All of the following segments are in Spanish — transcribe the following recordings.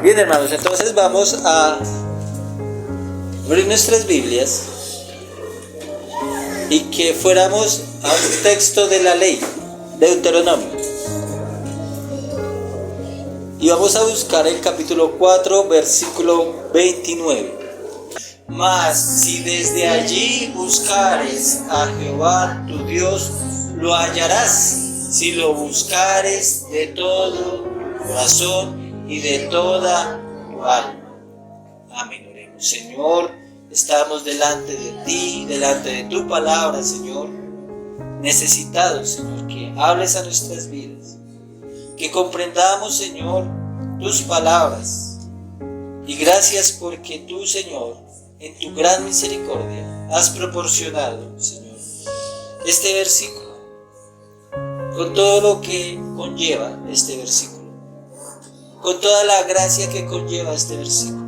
Bien, hermanos, entonces vamos a abrir nuestras Biblias y que fuéramos a un texto de la ley, Deuteronomio. Y vamos a buscar el capítulo 4, versículo 29. Mas si desde allí buscares a Jehová tu Dios, lo hallarás, si lo buscares de todo corazón y de toda tu alma. Amén. Oremos. Señor, estamos delante de ti, delante de tu palabra, Señor, necesitados, Señor, que hables a nuestras vidas, que comprendamos, Señor, tus palabras. Y gracias porque tú, Señor, en tu gran misericordia has proporcionado, Señor, este versículo con todo lo que conlleva este versículo, con toda la gracia que conlleva este versículo,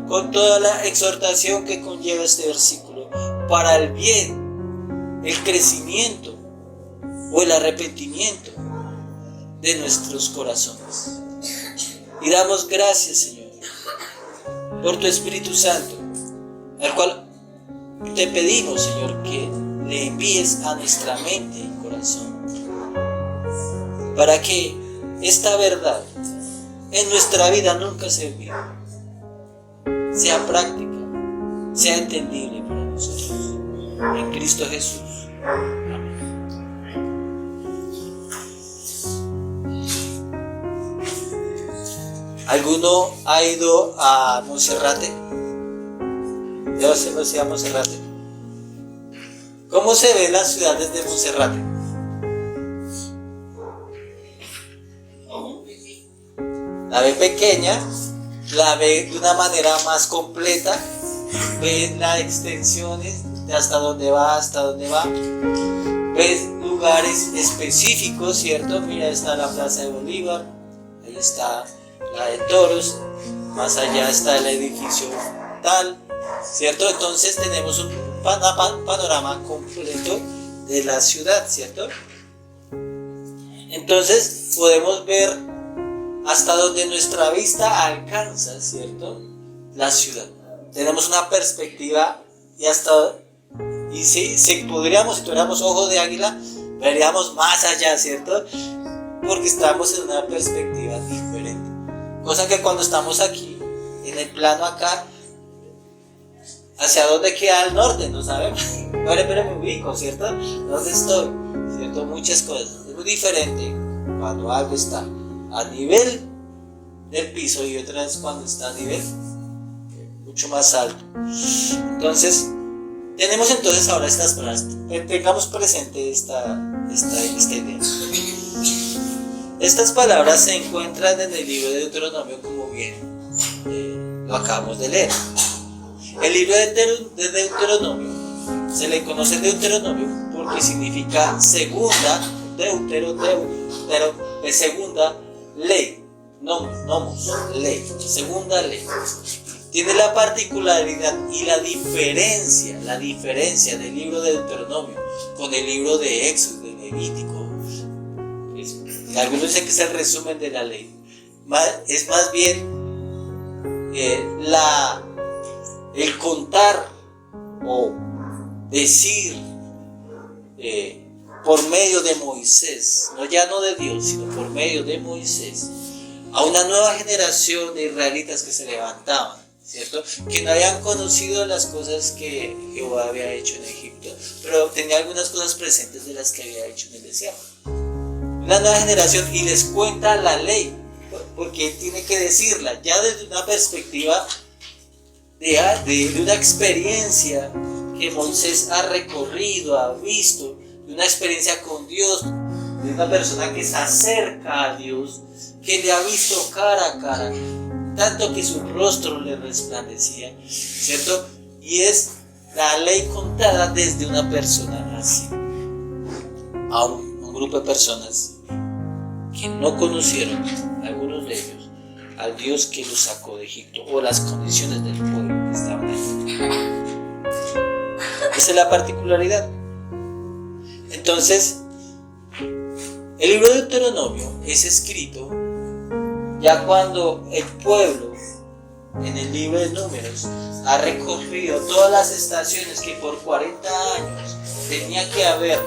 con toda la exhortación que conlleva este versículo, para el bien, el crecimiento o el arrepentimiento de nuestros corazones. Y damos gracias, Señor, por tu Espíritu Santo, al cual te pedimos, Señor, que le envíes a nuestra mente y corazón, para que esta verdad en nuestra vida nunca se olvide, sea práctica, sea entendible para nosotros. En Cristo Jesús. Amén. ¿Alguno ha ido a Monserrate? Yo sé que sea Monserrate. ¿Cómo se ve la ciudad desde Monserrate? La ve pequeña, la ve de una manera más completa, ve las extensiones de hasta dónde va, ves lugares específicos, ¿cierto? Mira, está la Plaza de Bolívar, ahí está la de Toros, más allá está el edificio tal, ¿cierto? Entonces tenemos un panorama completo de la ciudad, ¿cierto? Entonces podemos ver hasta donde nuestra vista alcanza, ¿cierto? La ciudad. Tenemos una perspectiva y si podríamos, si tuviéramos ojo de águila, veríamos más allá, ¿cierto? Porque estamos en una perspectiva diferente. Cosa que cuando estamos aquí, en el plano acá, ¿hacia dónde queda el norte? No sabemos. Pero me ubico, ¿cierto? ¿Dónde estoy? ¿Cierto? Muchas cosas. Es muy diferente cuando algo está a nivel del piso y otras cuando está a nivel mucho más alto. Entonces, tenemos entonces ahora estas palabras. Tengamos presente esta idea. Estas palabras se encuentran en el libro de Deuteronomio, como bien lo acabamos de leer. El libro de Deuteronomio se le conoce Deuteronomio porque significa segunda, segunda ley, nomos, ley, segunda ley. Tiene la particularidad y la diferencia del libro de Deuteronomio con el libro de Éxodo, de Levítico. Algunos dicen que es el resumen de la ley. Es más bien el contar o decir por medio de Moisés, no de Dios, sino por medio de Moisés, a una nueva generación de israelitas que se levantaban, ¿cierto? Que no habían conocido las cosas que Jehová había hecho en Egipto, pero tenía algunas cosas presentes de las que había hecho en el desierto. Una nueva generación, y les cuenta la ley, porque él tiene que decirla, ya desde una perspectiva de una experiencia que Moisés ha recorrido, ha visto, de una experiencia con Dios, de una persona que se acerca a Dios, que le ha visto cara a cara, tanto que su rostro le resplandecía, ¿cierto? Y es la ley contada desde una persona así, a un grupo de personas que no conocieron, algunos de ellos, al Dios que los sacó de Egipto o las condiciones del pueblo que estaban ahí. Esa es la particularidad. Entonces, el libro de Deuteronomio es escrito ya cuando el pueblo, en el libro de Números, ha recorrido todas las estaciones que por 40 años tenía que haber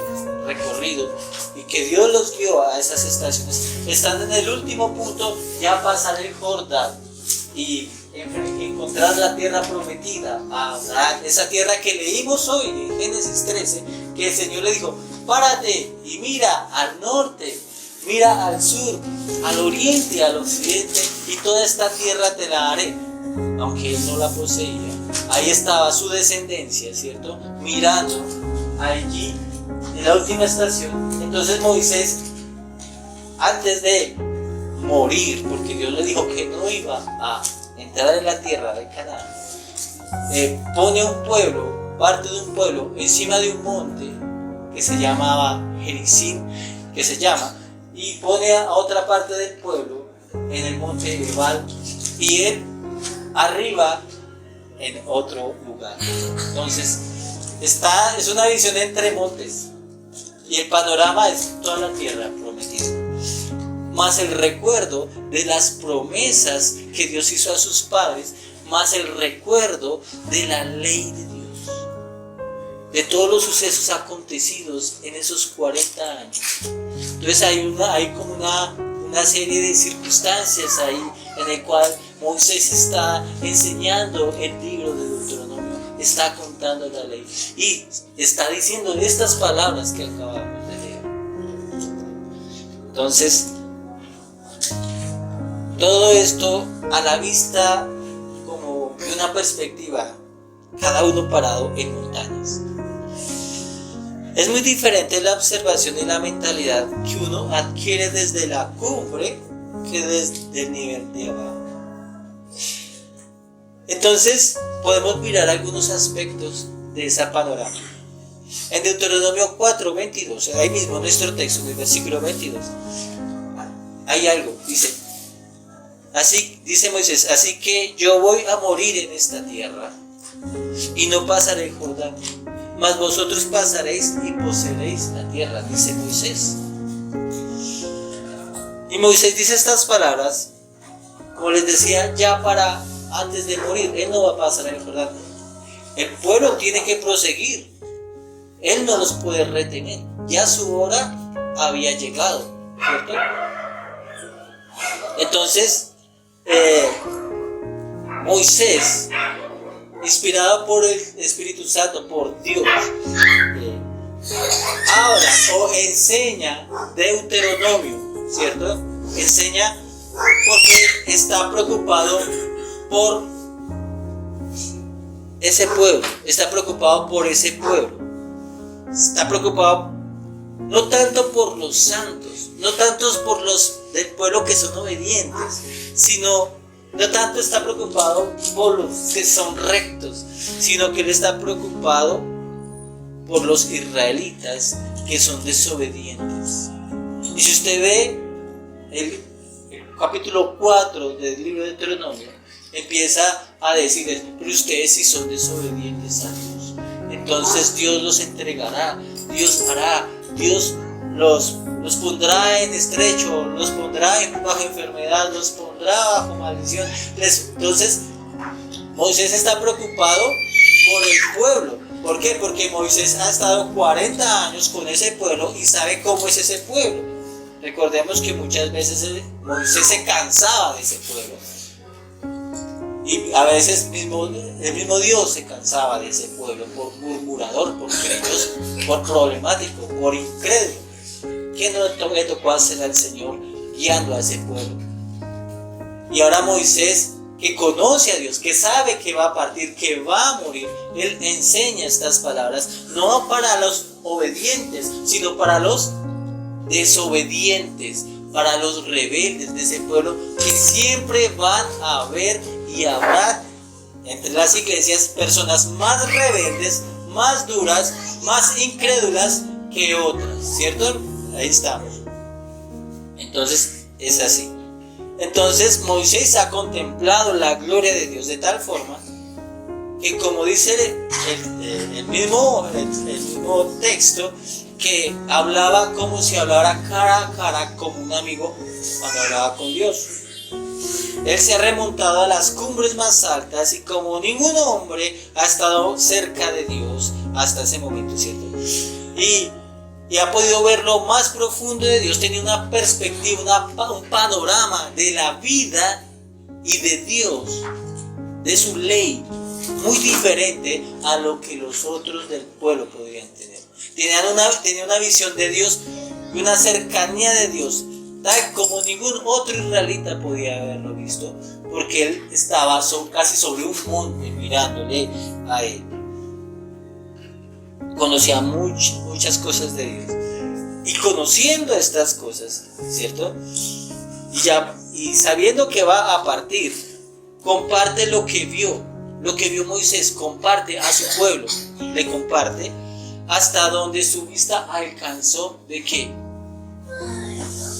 recorrido y que Dios los guió a esas estaciones, están en el último punto, ya pasar el Jordán y encontrar la tierra prometida a Abraham, esa tierra que leímos hoy en Génesis 13, que el Señor le dijo: párate y mira al norte, mira al sur, al oriente, al occidente, y toda esta tierra te la daré. Aunque él no la poseía, ahí estaba su descendencia, ¿cierto? Mirando allí en la última estación. Entonces Moisés, antes de morir, porque Dios le dijo que no iba a entrar en la tierra de Canaán, pone un pueblo, parte de un pueblo, encima de un monte que se llamaba Gerizim, y pone a otra parte del pueblo en el monte Ebal, y él arriba en otro lugar. Entonces es una visión entre montes, y el panorama es toda la tierra prometida, más el recuerdo de las promesas que Dios hizo a sus padres, más el recuerdo de la ley de Dios, de todos los sucesos acontecidos en esos 40 años. Entonces hay como una serie de circunstancias ahí en el cual Moisés está enseñando el libro de Deuteronomio, está contando la ley y está diciendo estas palabras que acabamos de leer. Entonces, todo esto a la vista como de una perspectiva, cada uno parado en montañas. Es muy diferente la observación y la mentalidad que uno adquiere desde la cumbre que desde el nivel de abajo. Entonces podemos mirar algunos aspectos de esa panorama. En Deuteronomio 4:22, ahí mismo nuestro texto, en el versículo 22, hay algo, dice Moisés: así que yo voy a morir en esta tierra y no pasaré el Jordán, mas vosotros pasaréis y poseeréis la tierra, dice Moisés. Y Moisés dice estas palabras, como les decía, ya para antes de morir. Él no va a pasar el Jordán. El pueblo tiene que proseguir. Él no los puede retener. Ya su hora había llegado, ¿cierto? Entonces, Moisés, inspirado por el Espíritu Santo, por Dios, habla o enseña Deuteronomio, ¿cierto? Enseña porque está preocupado por ese pueblo, está preocupado por ese pueblo, está preocupado no tanto por los santos, no tanto por los del pueblo que son obedientes, sino no tanto está preocupado por los que son rectos, sino que él está preocupado por los israelitas que son desobedientes. Y si usted ve el capítulo 4 del libro de Deuteronomio, empieza a decirles: pero ustedes sí son desobedientes a Dios, entonces Dios los entregará, Dios hará, Dios los pondrá en estrecho, los pondrá bajo enfermedad, los pondrá bajo maldición. Entonces Moisés está preocupado por el pueblo. ¿Por qué? Porque Moisés ha estado 40 años con ese pueblo y sabe cómo es ese pueblo. Recordemos que muchas veces Moisés se cansaba de ese pueblo, y a veces el mismo Dios se cansaba de ese pueblo por murmurador, por crítico, por problemático, por incrédulo. ¿Quién no le tocó hacer al Señor guiando a ese pueblo? Y ahora Moisés, que conoce a Dios, que sabe que va a partir, que va a morir, él enseña estas palabras no para los obedientes, sino para los desobedientes, para los rebeldes de ese pueblo, que siempre van a haber y habrá entre las iglesias personas más rebeldes, más duras, más incrédulas que otras, ¿cierto? Ahí estamos. Entonces es así. Entonces Moisés ha contemplado la gloria de Dios de tal forma que, como dice el mismo texto, que hablaba como si hablara cara a cara como un amigo cuando hablaba con Dios. Él se ha remontado a las cumbres más altas y como ningún hombre ha estado cerca de Dios hasta ese momento, ¿cierto? Y ha podido ver lo más profundo de Dios, tenía una perspectiva, un panorama de la vida y de Dios, de su ley, muy diferente a lo que los otros del pueblo podían tener. Tenía una visión de Dios y una cercanía de Dios, tal como ningún otro israelita podía haberlo visto, porque él estaba casi sobre un monte mirándole a él. Conocía muchas cosas de Dios. Y conociendo estas cosas, ¿cierto? Y sabiendo que va a partir, comparte lo que vio Moisés, comparte a su pueblo, le comparte hasta donde su vista alcanzó ¿de qué?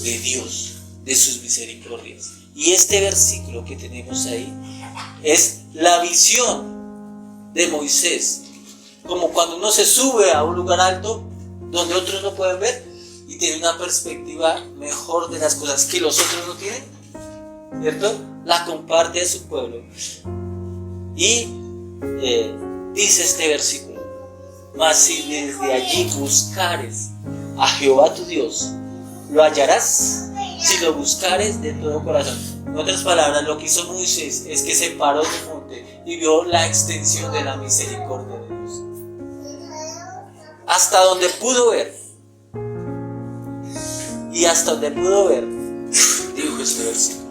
De Dios, de sus misericordias. Y este versículo que tenemos ahí es la visión de Moisés, como cuando uno se sube a un lugar alto donde otros no pueden ver y tiene una perspectiva mejor de las cosas que los otros no tienen, ¿cierto? La comparte a su pueblo y dice este versículo: mas si desde allí buscares a Jehová tu Dios, lo hallarás si lo buscares de todo corazón. En otras palabras, lo que hizo Moisés es que se paró en un monte y vio la extensión de la misericordia de Dios hasta donde pudo ver. Y hasta donde pudo ver, dijo este versículo.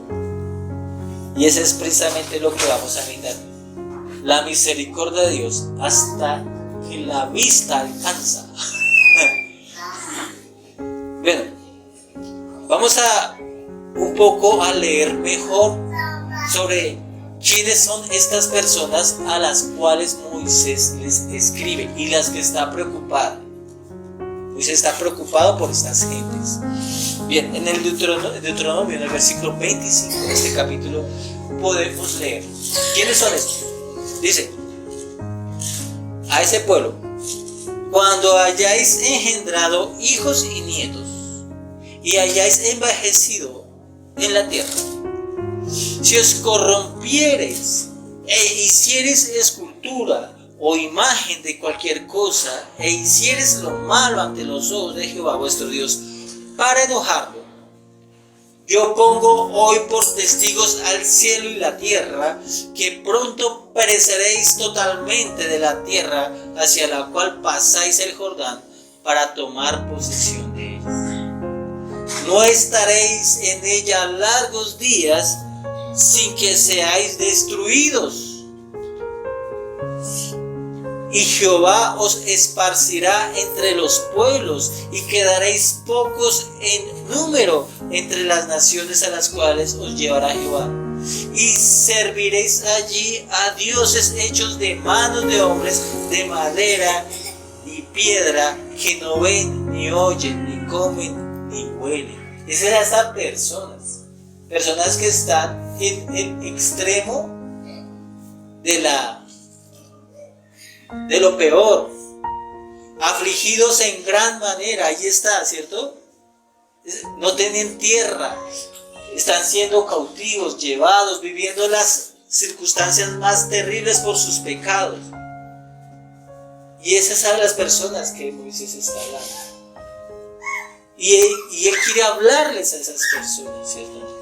Y ese es precisamente lo que vamos a mirar: la misericordia de Dios hasta que la vista alcanza. Bueno, vamos un poco a leer mejor sobre quiénes son estas personas a las cuales Moisés les escribe y las que está preocupado. Moisés está preocupado por estas gentes. Bien, en el Deuteronomio, en el versículo 25 de este capítulo, podemos leer quiénes son estos. Dice: a ese pueblo, cuando hayáis engendrado hijos y nietos y hayáis envejecido en la tierra, si os corrompiereis e hiciereis escultura o imagen de cualquier cosa e hiciereis lo malo ante los ojos de Jehová vuestro Dios para enojarlo, yo pongo hoy por testigos al cielo y la tierra que pronto pereceréis totalmente de la tierra hacia la cual pasáis el Jordán para tomar posesión de ella. No estaréis en ella largos días sin que seáis destruidos. Y Jehová os esparcirá entre los pueblos y quedaréis pocos en número entre las naciones a las cuales os llevará Jehová. Y serviréis allí a dioses hechos de manos de hombres, de madera y piedra, que no ven, ni oyen, ni comen, ni huelen. Esas eran estas personas que están en el extremo de lo peor, afligidos en gran manera. Ahí está, ¿cierto? No tienen tierra, están siendo cautivos, llevados, viviendo las circunstancias más terribles por sus pecados. Y esas son las personas que Moisés está hablando. Y él quiere hablarles a esas personas, ¿cierto?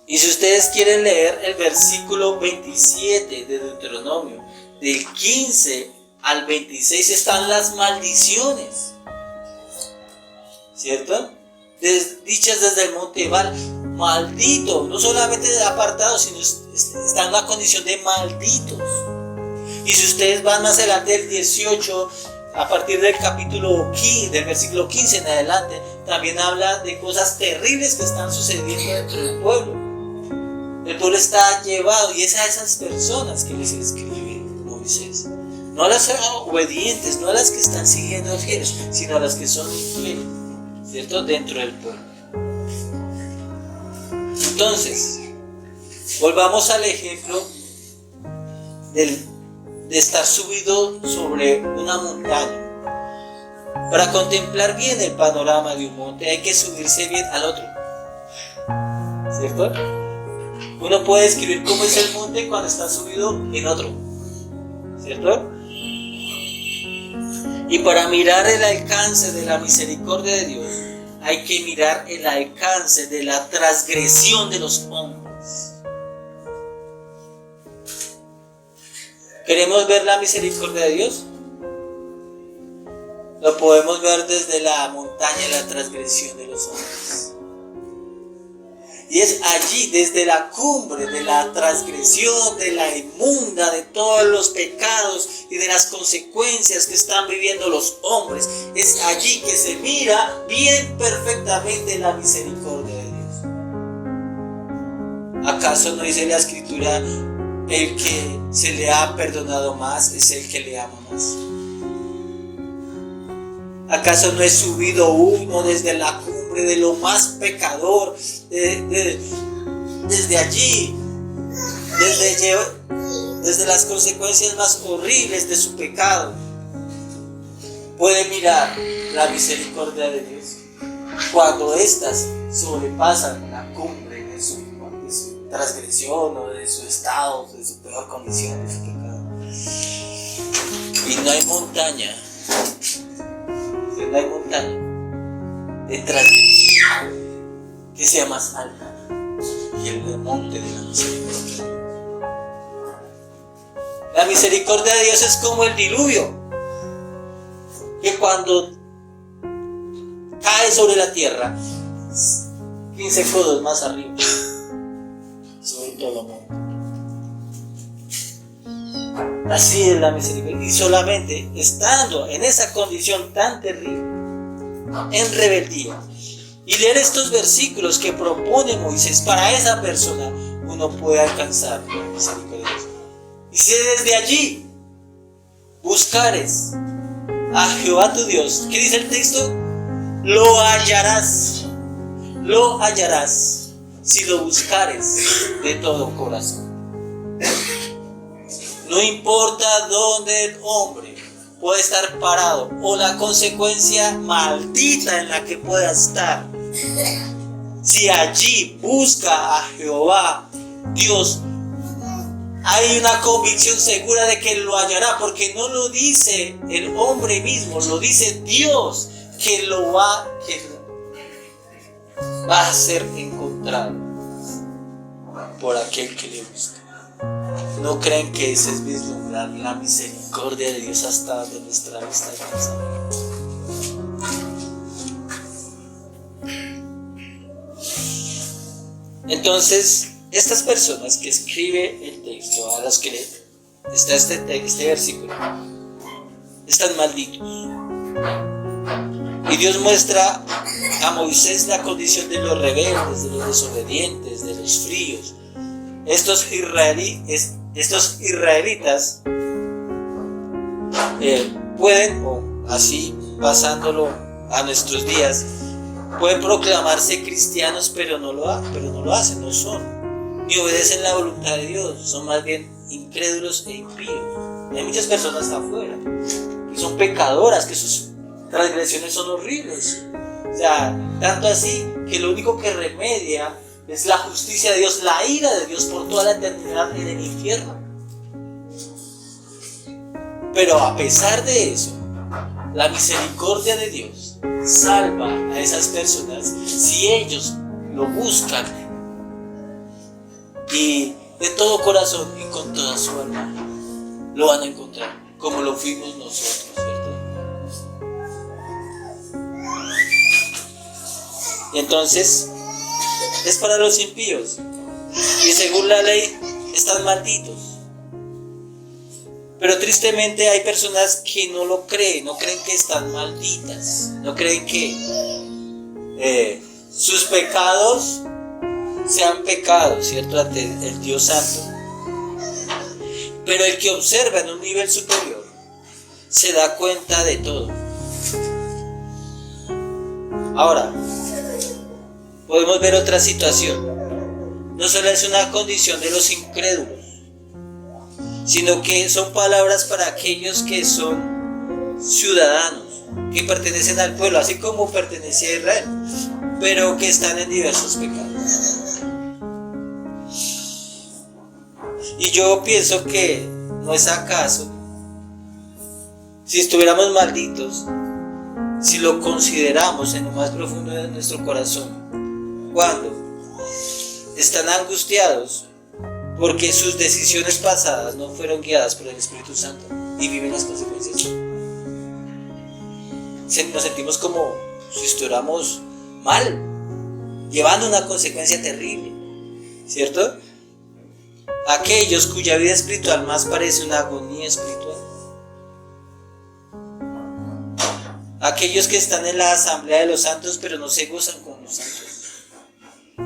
Y si ustedes quieren leer el versículo 27 de Deuteronomio, del 15 al 26 están las maldiciones, ¿cierto? Dichas desde el monte Ebal: maldito, no solamente apartado, sino está en una condición de malditos. Y si ustedes van más adelante del 18, a partir del capítulo 15, del versículo 15 en adelante, también habla de cosas terribles que están sucediendo dentro del pueblo. El pueblo está llevado, y es a esas personas que les escribe Moisés. No a las obedientes, no a las que están siguiendo fieles, sino a las que son infieles, ¿cierto? Dentro del pueblo. Entonces, volvamos al ejemplo de estar subido sobre una montaña. Para contemplar bien el panorama de un monte hay que subirse bien al otro. ¿cierto? Uno puede describir cómo es el monte cuando está subido en otro, ¿cierto? Y para mirar el alcance de la misericordia de Dios, hay que mirar el alcance de la transgresión de los hombres. ¿Queremos ver la misericordia de Dios? Lo podemos ver desde la montaña de la transgresión de los hombres. Y es allí, desde la cumbre de la transgresión, de la inmunda, de todos los pecados y de las consecuencias que están viviendo los hombres, es allí que se mira bien perfectamente la misericordia de Dios. ¿Acaso no dice la Escritura, el que se le ha perdonado más es el que le ama más? ¿Acaso no es subido uno desde la cumbre de lo más pecador, desde allí, desde las consecuencias más horribles de su pecado? Puede mirar la misericordia de Dios cuando éstas sobrepasan la cumbre de su transgresión o de su estado, de su peor condición, de su pecado. Y no hay montaña de transgresión que sea más alta que el monte de la misericordia. La misericordia de Dios es como el diluvio, que cuando cae sobre la tierra, 15 codos más arriba, sobre todo el mundo. Así es la misericordia. Y solamente estando en esa condición tan terrible, en rebeldía, y leer estos versículos que propone Moisés para esa persona, uno puede alcanzar la misericordia. Y si desde allí buscares a Jehová tu Dios, ¿qué dice el texto? Lo hallarás si lo buscares de todo corazón. No importa dónde el hombre puede estar parado o la consecuencia maldita en la que pueda estar, si allí busca a Jehová Dios, hay una convicción segura de que lo hallará, porque no lo dice el hombre mismo, lo dice Dios, que va a ser encontrado por aquel que le busca. ¿No creen que ese es vislumbrar la misericordia de Dios hasta donde nuestra vista alcanza? Entonces, estas personas que escribe el texto, a las que está este versículo, están malditos. Y Dios muestra a Moisés la condición de los rebeldes, de los desobedientes, de los fríos. Estos israelitas pueden, o así pasándolo a nuestros días, pueden proclamarse cristianos, pero no lo hacen, no son, ni obedecen la voluntad de Dios, son más bien incrédulos e impíos. Hay muchas personas afuera que son pecadoras, que sus transgresiones son horribles, o sea, tanto así que lo único que remedia es la justicia de Dios, la ira de Dios por toda la eternidad en el infierno. Pero a pesar de eso, la misericordia de Dios salva a esas personas si ellos lo buscan y de todo corazón y con toda su alma lo van a encontrar, como lo fuimos nosotros, ¿cierto? Y entonces es para los impíos, y según la ley están malditos. Pero tristemente hay personas que no lo creen, no creen que están malditas, no creen que sus pecados sean pecados, ¿cierto?, ante el Dios Santo. Pero el que observa en un nivel superior se da cuenta de todo. Ahora, podemos ver otra situación. No solo es una condición de los incrédulos, sino que son palabras para aquellos que son ciudadanos, que pertenecen al pueblo, así como pertenece a Israel, pero que están en diversos pecados. Y yo pienso que no es acaso, si estuviéramos malditos, si lo consideramos en lo más profundo de nuestro corazón, cuando están angustiados porque sus decisiones pasadas no fueron guiadas por el Espíritu Santo y viven las consecuencias. Nos sentimos como si estuviéramos mal, llevando una consecuencia terrible, ¿cierto? Aquellos cuya vida espiritual más parece una agonía espiritual. Aquellos que están en la asamblea de los santos pero no se gozan con los santos.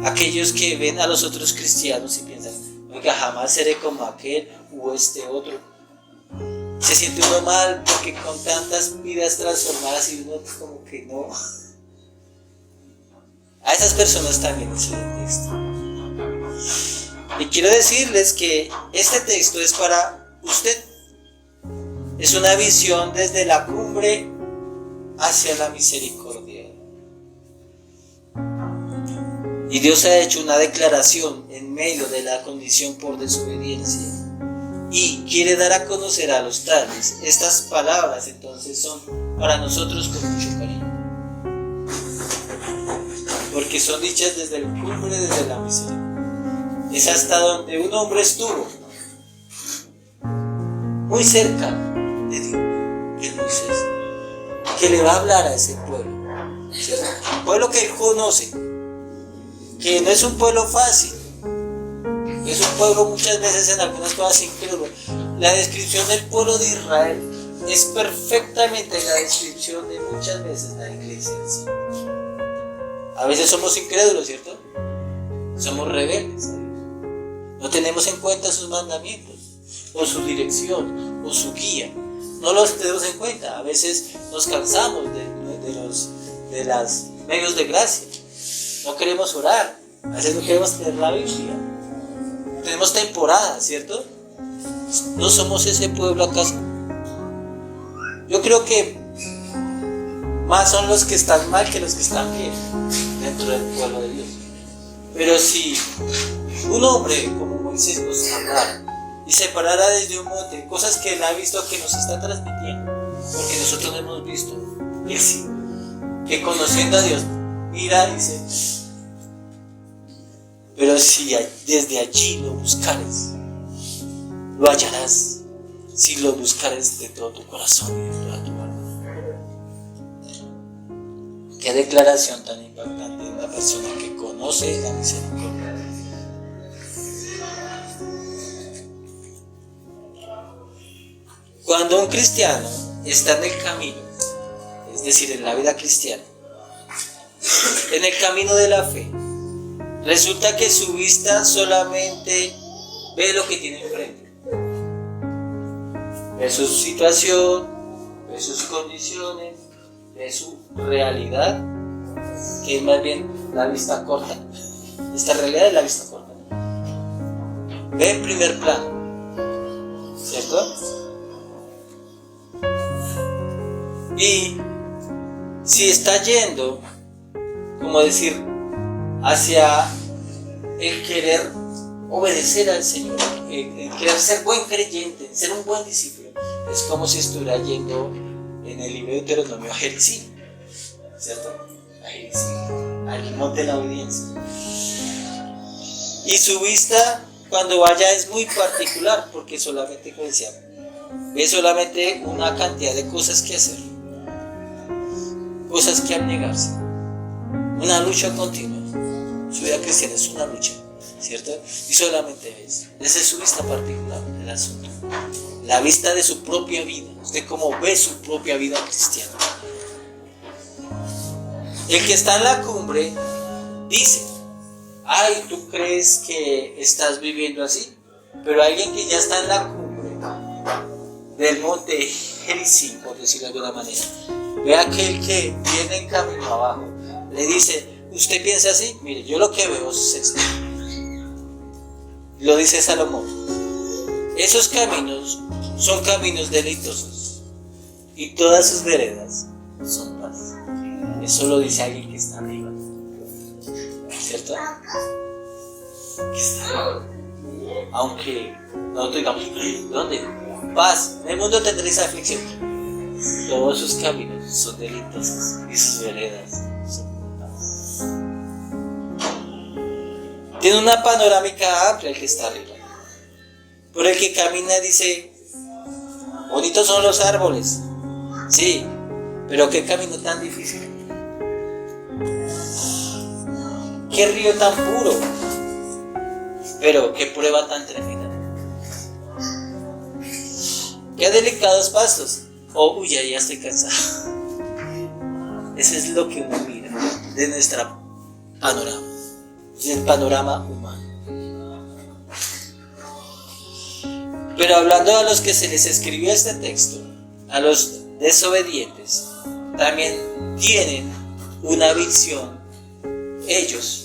Aquellos que ven a los otros cristianos y piensan, oiga, jamás seré como aquel o este otro. Se siente uno mal porque con tantas vidas transformadas y uno como que no. A esas personas también es el texto. Y quiero decirles que este texto es para usted. Es una visión desde la cumbre hacia la misericordia. Y Dios ha hecho una declaración en medio de la condición por desobediencia. Y quiere dar a conocer a los tales. Estas palabras entonces son para nosotros con mucho cariño. Porque son dichas desde el cumbre, desde la misericordia. Es hasta donde un hombre estuvo. Muy cerca de Dios, de Moisés. Que le va a hablar a ese pueblo, ¿cierto? Un pueblo que él conoce, que no es un pueblo fácil, es un pueblo muchas veces en algunas cosas incrédulo. La descripción del pueblo de Israel es perfectamente la descripción de muchas veces la iglesia en sí. A veces somos incrédulos, ¿cierto? Somos rebeldes, no tenemos en cuenta sus mandamientos, o su dirección, o su guía. No los tenemos en cuenta. A veces nos cansamos de los medios de gracia. No queremos orar. A veces no queremos leer la Biblia. Tenemos temporadas, ¿cierto? ¿No somos ese pueblo acaso? Yo creo que más son los que están mal que los que están bien dentro del pueblo de Dios. Pero si un hombre como Moisés nos hablara y separara desde un monte cosas que él ha visto que nos está transmitiendo, porque nosotros lo hemos visto, y así, que conociendo a Dios, mira y dice, pero si desde allí lo buscares, lo hallarás, si lo buscares de todo tu corazón y de toda tu alma. Qué declaración tan impactante de una persona que conoce la misericordia. Cuando un cristiano está en el camino, es decir, en la vida cristiana, en el camino de la fe, resulta que su vista solamente ve lo que tiene enfrente. Ve su situación, ve sus condiciones, ve su realidad, que es más bien la vista corta. Esta realidad es la vista corta. Ve en primer plano, ¿cierto? Y si está yendo, como decir, hacia el querer obedecer al Señor, el querer ser buen creyente, ser un buen discípulo, es como si estuviera yendo en el libro de Deuteronomio a Jericín, ¿cierto? A Jericín, al monte de la obediencia. Y su vista cuando vaya es muy particular, porque solamente, como decía, ve solamente una cantidad de cosas que hacer, cosas que abnegarse, una lucha continua. Su vida cristiana es una lucha, ¿cierto? Y solamente ves. Esa es su vista particular del asunto. La vista de su propia vida, de cómo ve su propia vida cristiana. El que está en la cumbre dice, ay, ¿tú crees que estás viviendo así? Pero alguien que ya está en la cumbre del monte Jericín, por decirlo de alguna manera, ve a aquel que viene en camino abajo, le dice, ¿usted piensa así? Mire, yo lo que veo es esto. Lo dice Salomón. Esos caminos son caminos deleitosos y todas sus veredas son paz. Eso lo dice alguien que está arriba, ¿cierto? Que está arriba. Aunque nosotros digamos, ¿dónde? Paz, en el mundo tendréis aflicción. Todos sus caminos son deleitosos y sus veredas son paz. Tiene una panorámica amplia el que está arriba. Por el que camina dice, bonitos son los árboles. Sí, pero qué camino tan difícil. Qué río tan puro. Pero qué prueba tan tremenda. Qué delicados pastos. Oh, uy, ya estoy cansado. Eso es lo que uno mira de nuestra panorama, del panorama humano. Pero hablando a los que se les escribió este texto, a los desobedientes, también tienen una visión ellos.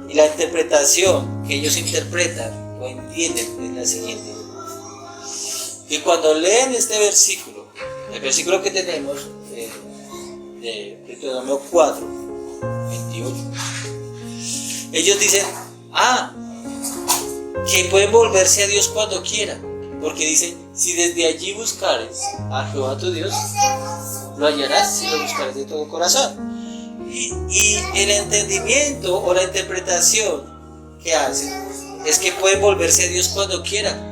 Y la interpretación que ellos interpretan o entienden es la siguiente. Que cuando leen este versículo, el versículo que tenemos de Deuteronomio 4, 28, ellos dicen, que pueden volverse a Dios cuando quieran, porque dicen, si desde allí buscares a Jehová tu Dios, lo hallarás si lo buscares de todo corazón. Y el entendimiento o la interpretación que hacen es que pueden volverse a Dios cuando quieran.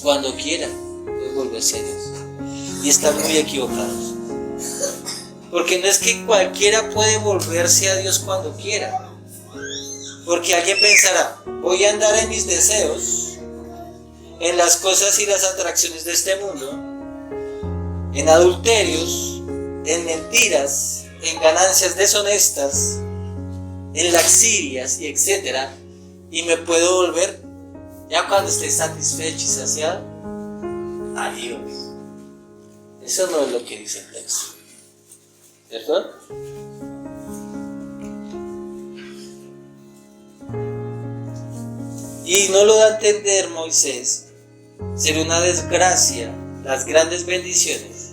Cuando quieran pueden volverse a Dios. Y están muy equivocados. Porque no es que cualquiera puede volverse a Dios cuando quiera. Porque alguien pensará, voy a andar en mis deseos, en las cosas y las atracciones de este mundo, en adulterios, en mentiras, en ganancias deshonestas, en laxirias y etcétera, y me puedo volver, ya cuando esté satisfecho y saciado, a Dios. Eso no es lo que dice el texto, ¿cierto? Y no lo da a entender Moisés ser una desgracia las grandes bendiciones,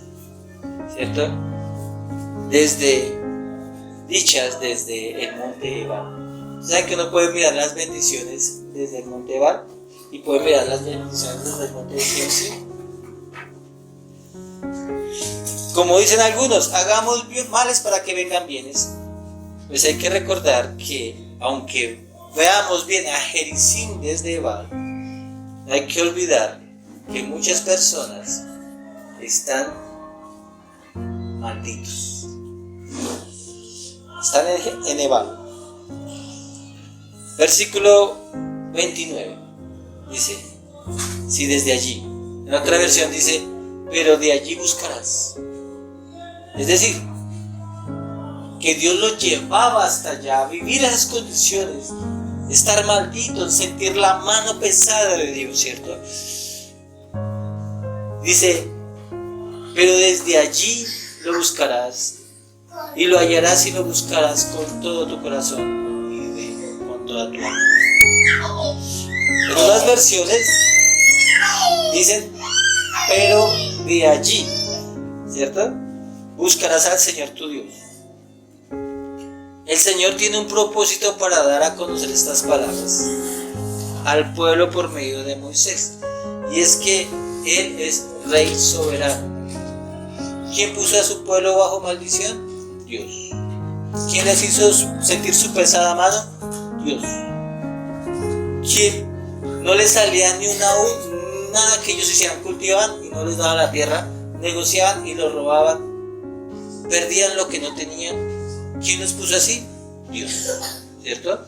¿cierto? Dichas desde el monte Ebal. ¿Saben que uno puede mirar las bendiciones desde el monte Ebal? Y puede mirar las bendiciones desde el monte de Sión. Como dicen algunos, hagamos bien males para que vengan bienes. Pues hay que recordar que, aunque veamos bien a Gerizim desde Ebal, no hay que olvidar que muchas personas están malditos. Están en Ebal. Versículo 29 dice, si desde allí. En otra versión dice, pero de allí buscarás. Es decir, que Dios lo llevaba hasta allá, a vivir esas condiciones, estar maldito, sentir la mano pesada de Dios, ¿cierto? Dice, pero desde allí lo buscarás y lo hallarás y lo buscarás con todo tu corazón y con toda tu alma. En unas versiones dicen, pero de allí, ¿cierto? Buscarás al Señor tu Dios. El Señor tiene un propósito para dar a conocer estas palabras al pueblo por medio de Moisés, y es que Él es Rey soberano. ¿Quién puso a su pueblo bajo maldición? Dios. ¿Quién les hizo sentir su pesada mano? Dios. ¿Quién no les salía ni nada que ellos hicieran? Cultivaban y no les daban la tierra, negociaban y lo robaban, perdían lo que no tenían. ¿Quién los puso así? Dios, ¿cierto?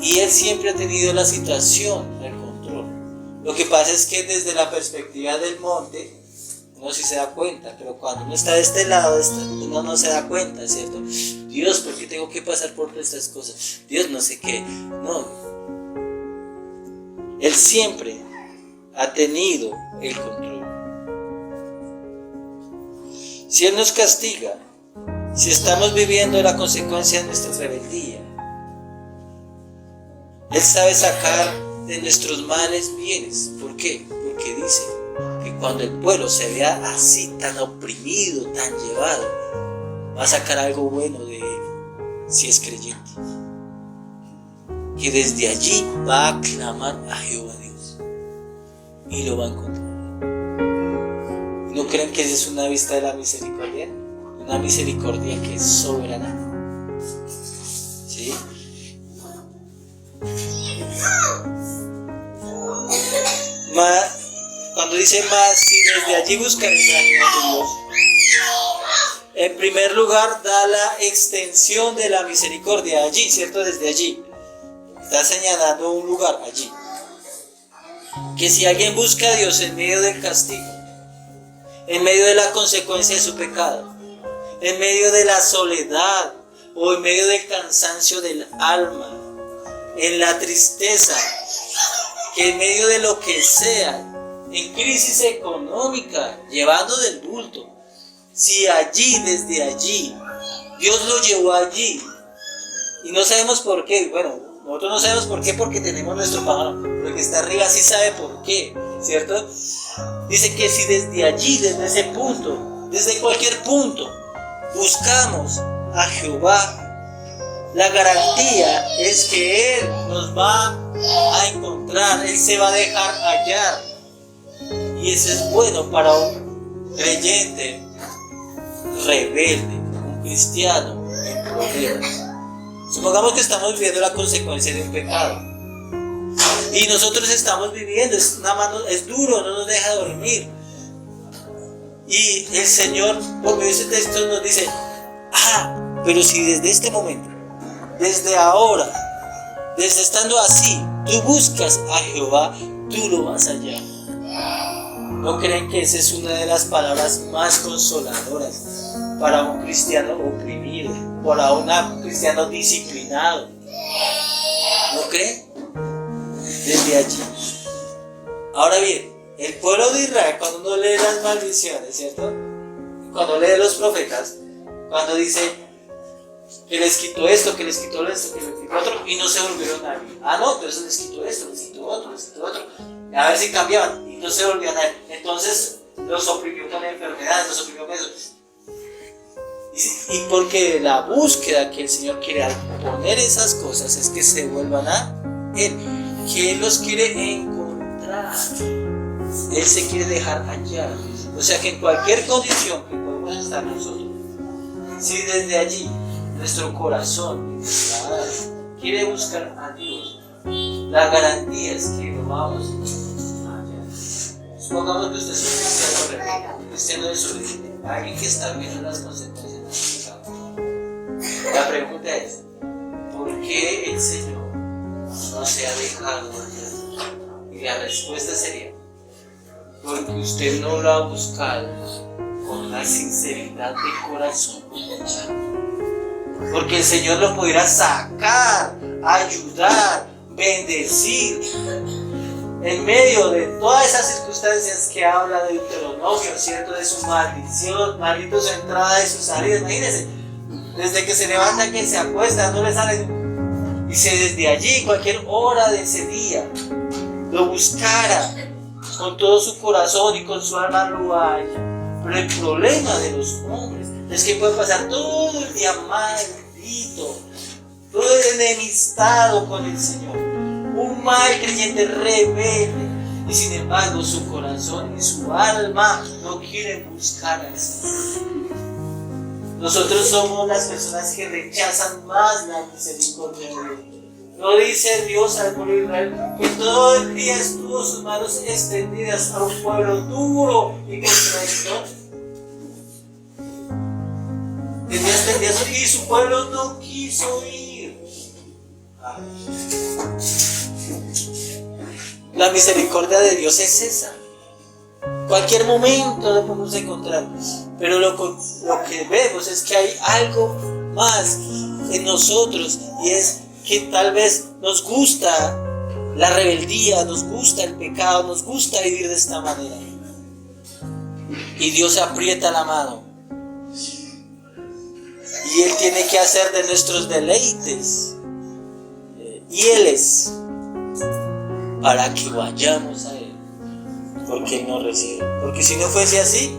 Y Él siempre ha tenido la situación, el control. Lo que pasa es que desde la perspectiva del monte, uno sí se da cuenta, pero cuando uno está de este lado, uno no se da cuenta, ¿cierto? Dios, ¿por qué tengo que pasar por estas cosas? Dios, no sé qué. No. Él siempre ha tenido el control. Si Él nos castiga, si estamos viviendo la consecuencia de nuestra rebeldía, Él sabe sacar de nuestros males bienes. ¿Por qué? Porque dice que cuando el pueblo se vea así, tan oprimido, tan llevado, va a sacar algo bueno de él, si es creyente. que desde allí va a clamar a Jehová Dios y lo va a encontrar. ¿No creen que esa es una vista de la misericordia? Una misericordia que es soberana. ¿Sí? Cuando dice más, si desde allí buscaréis a Dios, en primer lugar da la extensión de la misericordia allí, ¿cierto? Desde allí. Está señalando un lugar allí. Que si alguien busca a Dios en medio del castigo, en medio de la consecuencia de su pecado, en medio de la soledad o en medio del cansancio del alma, en la tristeza, que en medio de lo que sea, en crisis económica, llevando del bulto, si allí, desde allí, Dios lo llevó allí, y no sabemos por qué, bueno, nosotros no sabemos por qué porque tenemos nuestro pájaro, pero el que está arriba sí sabe por qué, ¿cierto? Dice que si desde allí, desde ese punto, desde cualquier punto, buscamos a Jehová, la garantía es que Él nos va a encontrar, Él se va a dejar hallar. Y eso es bueno para un creyente rebelde, un cristiano en problemas. Supongamos que estamos viviendo la consecuencia de un pecado. Y nosotros estamos viviendo, es duro, no nos deja dormir. Y el Señor, por medio de ese texto, nos dice: pero si desde este momento, desde ahora, desde estando así, tú buscas a Jehová, tú lo vas a hallar. ¿No creen que esa es una de las palabras más consoladoras para un cristiano oprimido, para un cristiano disciplinado? ¿No creen? Desde allí. Ahora bien, el pueblo de Israel, cuando uno lee las maldiciones, ¿cierto? Cuando lee los profetas, cuando dice que les quitó esto, que les quitó esto, que les quitó otro, y no se volvieron a él. No, pero eso les quitó esto, les quitó otro, a ver si cambiaban, y no se volvían a él. Entonces los oprimió con enfermedades, los oprimió con eso. Y porque la búsqueda que el Señor quiere al poner esas cosas es que se vuelvan a Él, que Él los quiere encontrar, Él se quiere dejar hallar. O sea que en cualquier condición que podemos estar nosotros, si desde allí nuestro corazón, nuestra alma quiere buscar a Dios, la garantía es que lo vamos a hallar. Supongamos que usted es un cristiano desobediente, alguien que está viendo las consecuencias de su pecado. La pregunta es: ¿por qué el Señor no se ha dejado hallar? Y la respuesta sería: porque usted no lo ha buscado con la sinceridad de corazón. Porque el Señor lo pudiera sacar, ayudar, bendecir en medio de todas esas circunstancias que habla de Deuteronomio, ¿cierto? De su maldición, maldito su entrada y su salida. Imagínense, desde que se levanta, que se acuesta, no le sale. Dice, desde allí, cualquier hora de ese día, lo buscara con todo su corazón y con su alma lo haya. Pero el problema de los hombres es que puede pasar todo el día maldito, todo enemistado con el Señor, un mal creyente rebelde, y sin embargo su corazón y su alma no quieren buscar al Señor. Nosotros somos las personas que rechazan más la misericordia de Dios. No dice Dios al pueblo de Israel que todo el día estuvo sus manos extendidas a un pueblo duro y contradictorio. Y su pueblo no quiso ir. La misericordia de Dios es esa. Cualquier momento lo podemos encontrar. Pero lo que vemos es que hay algo más en nosotros, y es que tal vez nos gusta la rebeldía, nos gusta el pecado, nos gusta vivir de esta manera. Y Dios aprieta la mano. Y Él tiene que hacer de nuestros deleites hieles para que vayamos a Él, porque Él nos recibe. Porque si no fuese así,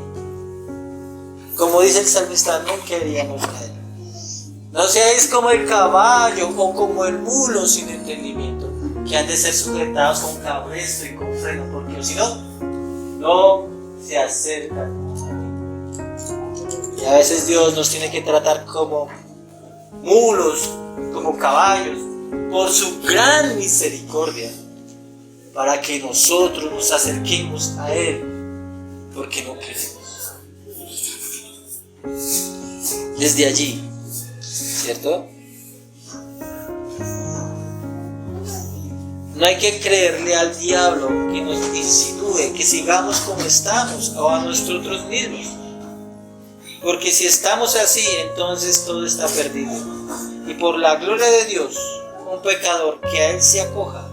como dice el salmista, no queríamos a Él. No seáis como el caballo o como el mulo sin entendimiento, que han de ser sujetados con cabresto y con freno, porque si no, no se acercan. Y a veces Dios nos tiene que tratar como mulos, como caballos, por su gran misericordia, para que nosotros nos acerquemos a Él, porque no queremos. Desde allí, ¿cierto? No hay que creerle al diablo que nos insinúe que sigamos como estamos o a nosotros mismos. Porque si estamos así, entonces todo está perdido. Y por la gloria de Dios, un pecador que a Él se acoja,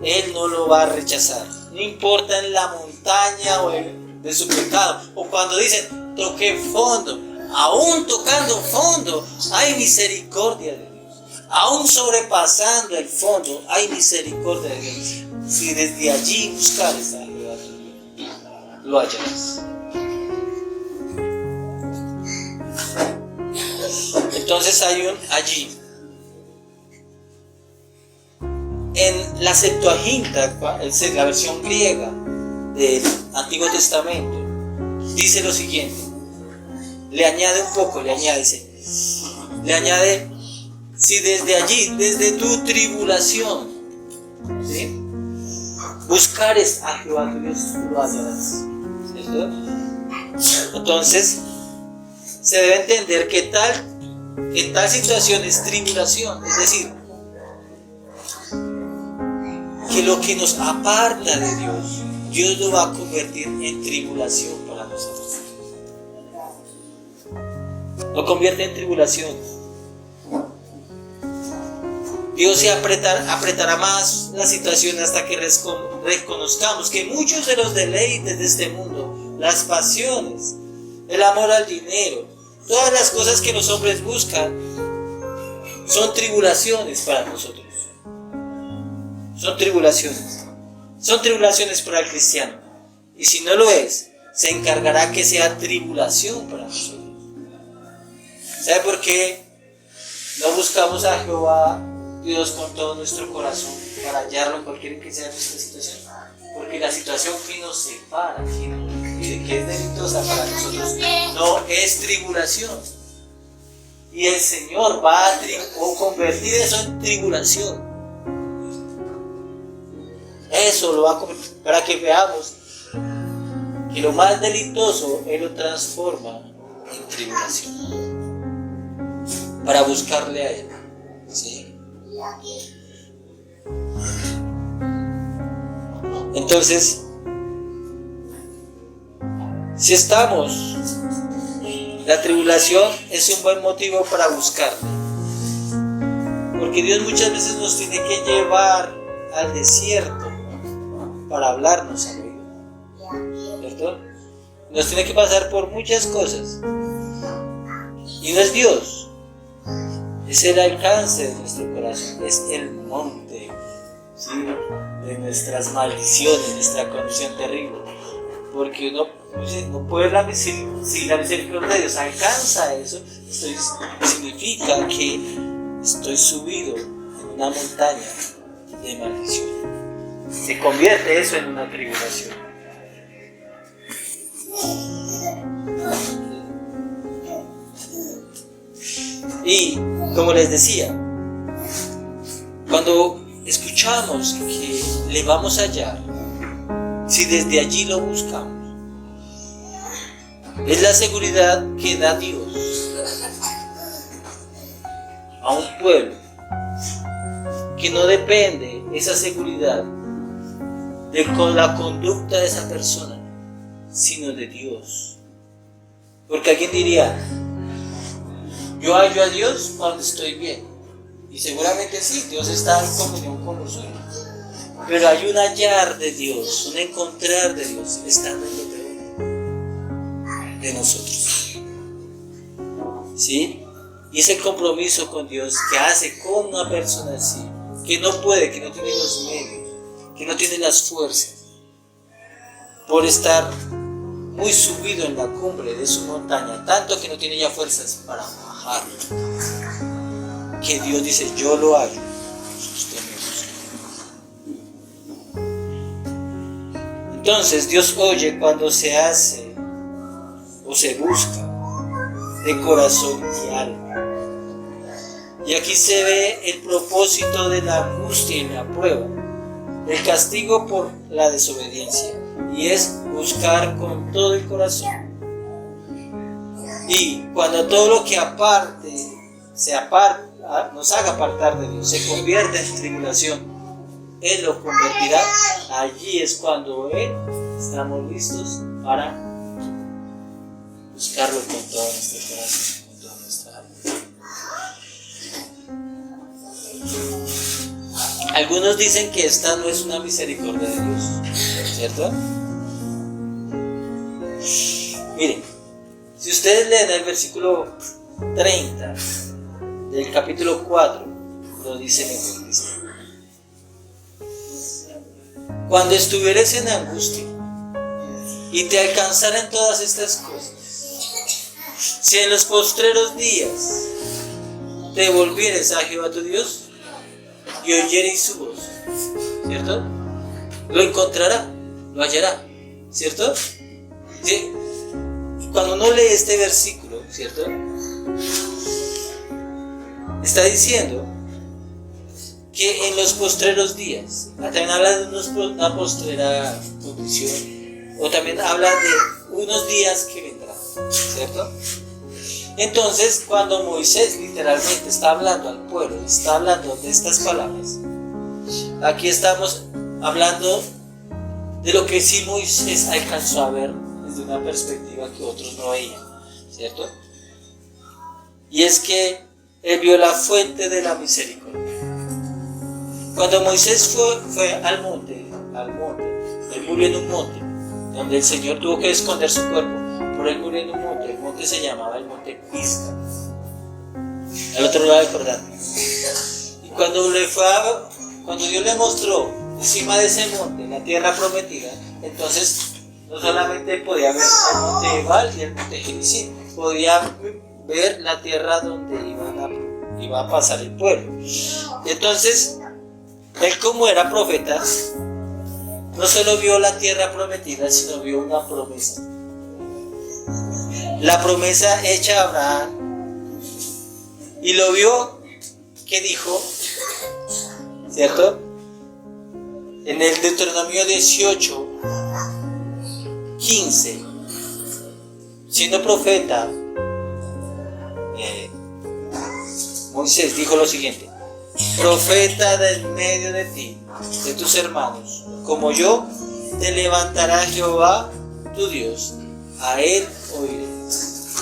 Él no lo va a rechazar. No importa en la montaña o de su pecado. O cuando dicen, toqué fondo. Aún tocando fondo, hay misericordia de Dios. Aún sobrepasando el fondo, hay misericordia de Dios. Si desde allí buscares a Jehová tu Dios, lo hallarás. Entonces hay un allí. En la Septuaginta, la versión griega del Antiguo Testamento, dice lo siguiente. Le añade un poco, le añade, si desde allí, desde tu tribulación, ¿sí?, buscares a Jehová tu Dios, lo hallarás, ¿cierto? Entonces, se debe entender que tal situación es tribulación, es decir, que lo que nos aparta de Dios, Dios lo va a convertir en tribulación para nosotros. Lo convierte en tribulación. Dios se apretará más la situación hasta que reconozcamos que muchos de los deleites de este mundo, las pasiones, el amor al dinero, todas las cosas que los hombres buscan, son tribulaciones para nosotros. Son tribulaciones. Son tribulaciones para el cristiano. Y si no lo es, se encargará que sea tribulación para nosotros. ¿Sabe por qué no buscamos a Jehová Dios con todo nuestro corazón para hallarlo en cualquier que sea nuestra situación? Porque la situación que nos separa, que es delitosa para nosotros, no es tribulación. Y el Señor va a convertir eso en tribulación. Eso lo va a convertir, para que veamos que lo más delitoso Él lo transforma en tribulación. Para buscarle a Él, ¿sí? Entonces, si estamos, la tribulación es un buen motivo para buscarle. Porque Dios muchas veces nos tiene que llevar al desierto para hablarnos al oído, ¿cierto? Nos tiene que pasar por muchas cosas. Y no es Dios. Es el alcance de nuestro corazón, es el monte, ¿sí?, de nuestras maldiciones, nuestra condición terrible. Porque uno no puede, si la misericordia de Dios alcanza eso, significa que estoy subido en una montaña de maldición. Se convierte eso en una tribulación. Y como les decía, cuando escuchamos que le vamos a hallar, si desde allí lo buscamos, es la seguridad que da Dios a un pueblo, que no depende esa seguridad de la conducta de esa persona, sino de Dios. Porque alguien diría, yo hallo a Dios cuando estoy bien. Y seguramente sí, Dios está en comunión con los suyos. Pero hay un hallar de Dios, un encontrar de Dios, estando en lo peor de nosotros. ¿Sí? Y ese compromiso con Dios que hace con una persona así, que no puede, que no tiene los medios, que no tiene las fuerzas, por estar muy subido en la cumbre de su montaña, tanto que no tiene ya fuerzas para bajar. trabajar. Que Dios dice, yo lo hago. Usted me busca. Entonces Dios oye cuando se hace o se busca de corazón y alma. Y aquí se ve el propósito de la angustia y la prueba, el castigo por la desobediencia, y es buscar con todo el corazón. Y cuando todo lo que nos haga apartar de Dios se convierte en tribulación, Él lo convertirá. Allí es cuando estamos listos para buscarlo con todo nuestro corazón, con toda nuestra alma. Algunos dicen que esta no es una misericordia de Dios, ¿cierto? Miren, si ustedes leen el versículo 30 del capítulo 4, lo dice mejor, dice: cuando estuvieres en angustia y te alcanzaren todas estas cosas, si en los postreros días te volvieres a Jehová tu Dios y oyereis su voz, ¿cierto? Lo encontrará, lo hallará, ¿cierto? ¿Sí? Cuando uno lee este versículo, ¿cierto? Está diciendo que en los postreros días, también habla de una postrera condición, o también habla de unos días que vendrán, ¿cierto? Entonces, cuando Moisés literalmente está hablando al pueblo, está hablando de estas palabras, aquí estamos hablando de lo que sí Moisés alcanzó a ver desde una perspectiva que otros no veían, ¿cierto? Y es que él vio la fuente de la misericordia. Cuando Moisés fue al monte, él murió en un monte, donde el Señor tuvo que esconder su cuerpo, por él murió en un monte. El monte se llamaba el monte Pisga, al otro lado del Jordán. Y cuando Dios le mostró encima de ese monte la tierra prometida, entonces no solamente podía ver el monte Ebal y el monte Gerizim, podía ver la tierra donde iba a pasar el pueblo. Entonces, él, como era profeta, no solo vio la tierra prometida, sino vio una promesa. La promesa hecha a Abraham. Y lo vio que dijo, ¿cierto? En el Deuteronomio 18, 15, siendo profeta, Moisés dijo lo siguiente: profeta del medio de ti, de tus hermanos, como yo, te levantará Jehová tu Dios, a él oirás.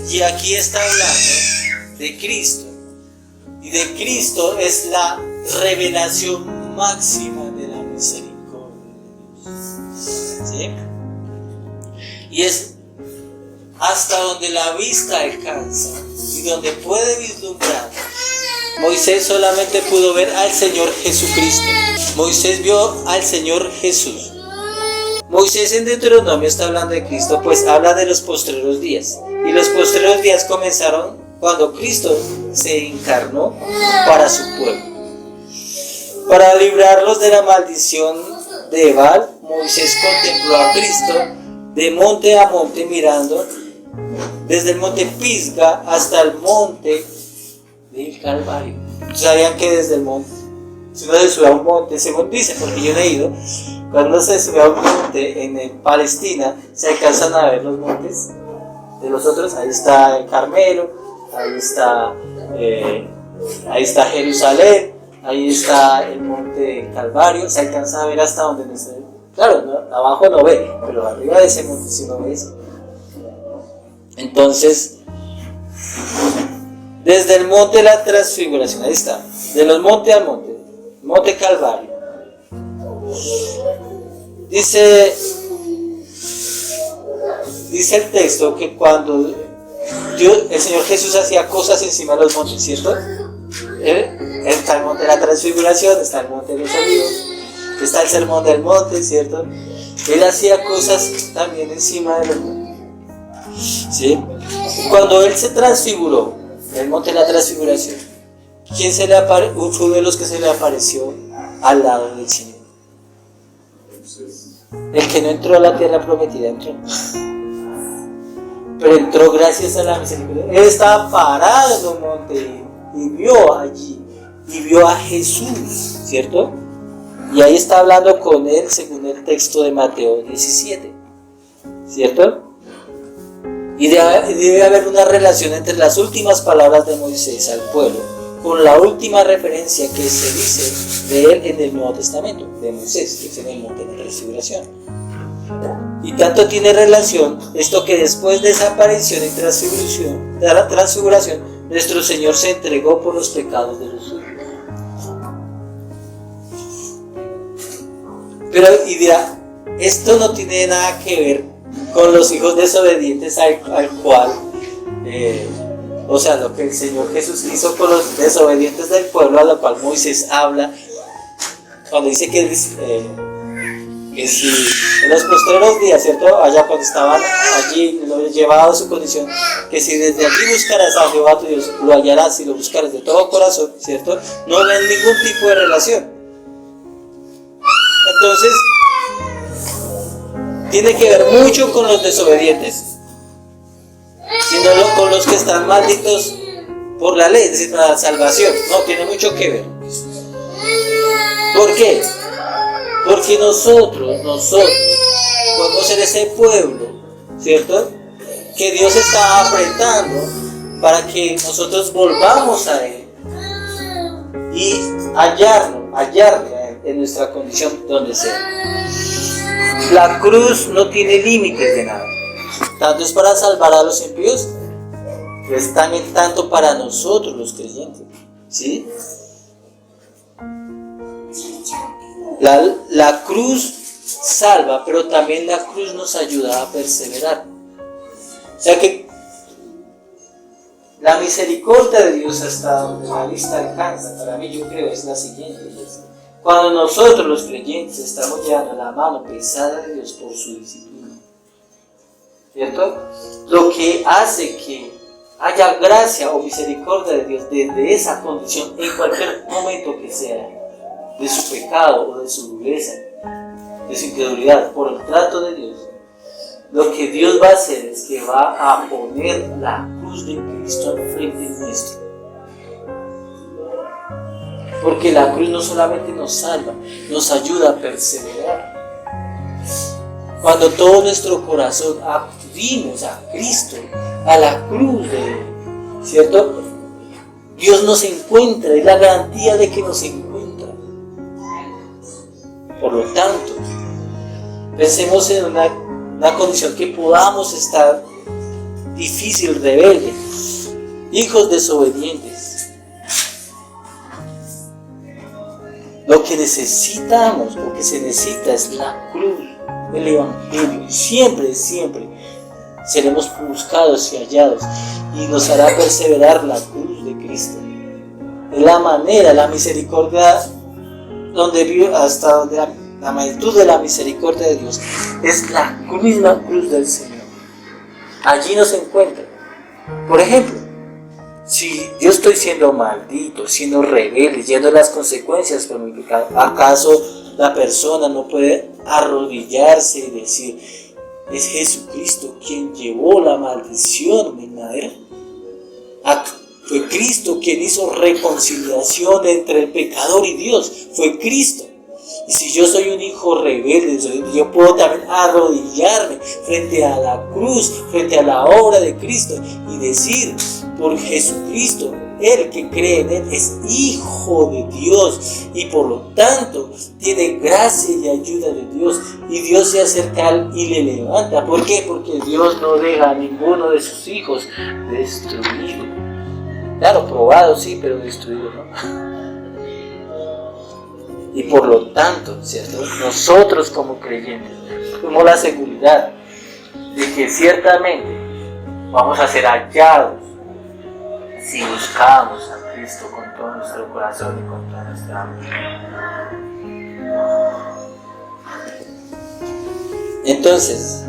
Y aquí está hablando de Cristo, y de Cristo es la revelación máxima de la misericordia de Dios, ¿sí? Y es hasta donde la vista alcanza y donde puede vislumbrar. Moisés solamente pudo ver al Señor Jesucristo. Moisés vio al Señor Jesús. Moisés en Deuteronomio está hablando de Cristo, pues habla de los postreros días. Y los postreros días comenzaron cuando Cristo se encarnó para su pueblo. Para librarlos de la maldición de Ebal, Moisés contempló a Cristo de monte a monte, mirando desde el monte Pisga hasta el monte del Calvario. ¿Sabían que desde el monte, si uno se sube a un monte, según dicen, porque yo no he ido, cuando uno se sube a un monte en Palestina, se alcanzan a ver los montes de los otros? Ahí está el Carmelo, ahí está Jerusalén, ahí está el monte Calvario, se alcanza a ver hasta donde no está. Claro, ¿no? Abajo no ve, pero arriba de ese monte sí no ve eso. Entonces, desde el monte de la transfiguración, ahí está, de los montes al monte Calvario. Dice el texto que cuando el Señor Jesús hacía cosas encima de los montes, ¿cierto? Está el monte de la transfiguración, está el monte de los olivos, está el sermón del monte, ¿cierto? Él hacía cosas también encima de los montes, ¿sí? Cuando Él se transfiguró, el monte de la transfiguración. ¿Quién fue uno de los que se le apareció al lado del Señor? El que no entró a la tierra prometida entró. Pero entró gracias a la misericordia. Él estaba parado en un monte y vio allí, y vio a Jesús, ¿cierto? Y ahí está hablando con él según el texto de Mateo 17, ¿cierto? Y debe haber una relación entre las últimas palabras de Moisés al pueblo con la última referencia que se dice de él en el Nuevo Testamento, de Moisés, que es en el monte de la transfiguración. Y tanto tiene relación esto que después de esa aparición y transfiguración, de la transfiguración, nuestro Señor se entregó por los pecados de los suyos. Pero, y dirá, esto no tiene nada que ver con los hijos desobedientes al cual, o sea, lo que el Señor Jesús hizo con los desobedientes del pueblo, a lo cual Moisés habla, cuando dice que si en los postreros días, ¿cierto? Allá cuando estaban allí, lo llevado a su condición, que si desde aquí buscaras a Jehová tu Dios, lo hallarás y lo buscaras de todo corazón, ¿cierto? No ven ningún tipo de relación. Entonces, tiene que ver mucho con los desobedientes, sino con los que están malditos por la ley, es decir, para la salvación. No, tiene mucho que ver. ¿Por qué? Porque nosotros podemos ser ese pueblo, ¿cierto? Que Dios está apretando para que nosotros volvamos a Él y hallarle en nuestra condición donde sea. La cruz no tiene límites de nada. Tanto es para salvar a los impíos, es también tanto para nosotros los creyentes, ¿sí? La cruz salva, pero también la cruz nos ayuda a perseverar. O sea que la misericordia de Dios hasta donde la vista alcanza, para mí yo creo es la siguiente. Cuando nosotros los creyentes estamos llevando la mano pesada de Dios por su disciplina, ¿cierto? Lo que hace que haya gracia o misericordia de Dios desde esa condición en cualquier momento que sea, de su pecado o de su dureza, de su incredulidad, por el trato de Dios, lo que Dios va a hacer es que va a poner la cruz de Cristo al frente nuestro. Porque la cruz no solamente nos salva, nos ayuda a perseverar. Cuando todo nuestro corazón acudimos a Cristo, a la cruz de Él, ¿cierto? Dios nos encuentra, es la garantía de que nos encuentra. Por lo tanto, pensemos en una condición que podamos estar difícil, rebelde, hijos desobedientes. Lo que necesitamos, lo que se necesita es la cruz, el Evangelio. Y siempre seremos buscados y hallados. Y nos hará perseverar la cruz de Cristo. Es la manera, la misericordia, hasta donde la magnitud de la misericordia de Dios es la misma cruz del Señor. Allí nos encuentra. Por ejemplo, si yo estoy siendo maldito, siendo rebelde, yendo las consecuencias por mi pecado, ¿acaso la persona no puede arrodillarse y decir, es Jesucristo quien llevó la maldición en madera? Fue Cristo quien hizo reconciliación entre el pecador y Dios, fue Cristo. Y si yo soy un hijo rebelde, yo puedo también arrodillarme frente a la cruz, frente a la obra de Cristo y decir, por Jesucristo, el que cree en Él es hijo de Dios y por lo tanto tiene gracia y ayuda de Dios, y Dios se acerca a Él y le levanta. ¿Por qué? Porque Dios no deja a ninguno de sus hijos destruido. Claro, probado sí, pero destruido no. Y por lo tanto, ¿cierto? Nosotros como creyentes tenemos la seguridad de que ciertamente vamos a ser hallados si buscamos a Cristo con todo nuestro corazón y con toda nuestra alma. Entonces,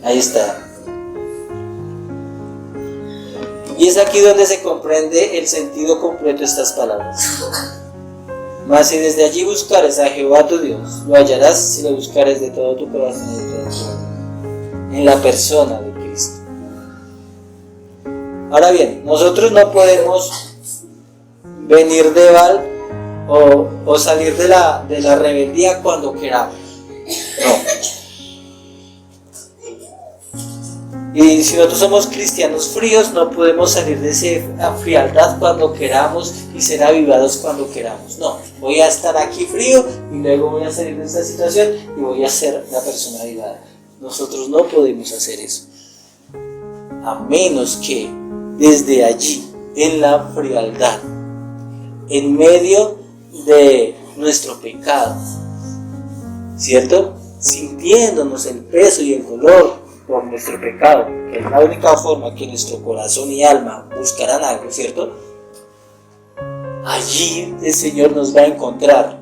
ahí está. Y es aquí donde se comprende el sentido completo de estas palabras. Mas si desde allí buscares a Jehová tu Dios, lo hallarás si lo buscares de todo tu corazón y de todo tu alma, en la persona de Cristo. Ahora bien, nosotros no podemos venir de Baal o salir de la rebeldía cuando queramos. No. Y si nosotros somos cristianos fríos, no podemos salir de esa frialdad cuando queramos y ser avivados cuando queramos. No, voy a estar aquí frío y luego voy a salir de esta situación y voy a ser la persona avivada. Nosotros no podemos hacer eso. A menos que desde allí, en la frialdad, en medio de nuestro pecado, ¿cierto? Sintiéndonos el peso y el dolor por nuestro pecado, que es la única forma que nuestro corazón y alma buscarán algo, ¿cierto? Allí el Señor nos va a encontrar.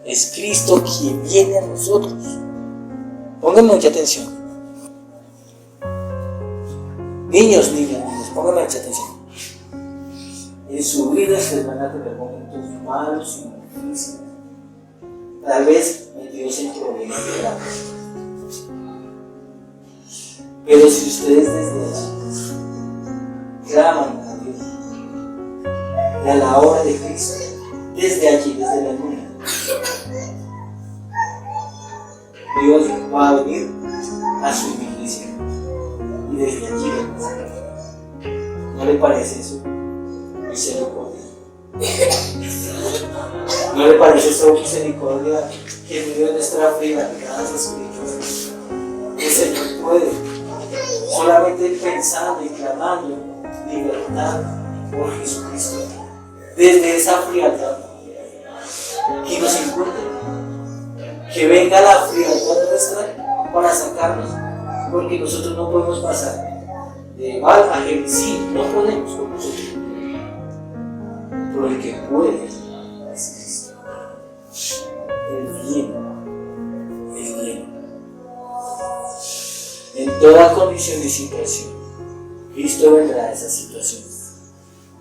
Es Cristo quien viene a nosotros. Pónganme mucha atención. Niños, pónganme mucha atención. En su vida ustedes van a tener momentos malos y difíciles, tal vez metidos en problemas grandes. Pero si ustedes desde allí claman a Dios y a la obra de Cristo, desde allí, desde la luna, Dios va a venir a su iglesia y desde allí le va a sacar. ¿No le parece eso misericordia? ¿No le parece eso misericordia que en medio de nuestra frialdad espiritual el Señor puede? Solamente pensando y clamando libertad por Jesucristo, desde esa frialdad, que nos encuentre, que venga la frialdad nuestra para sacarnos, porque nosotros no podemos pasar de Baal a Jericín, no podemos con nosotros, pero el que puede es Cristo, el bien. En toda condición y situación, Cristo vendrá a esa situación.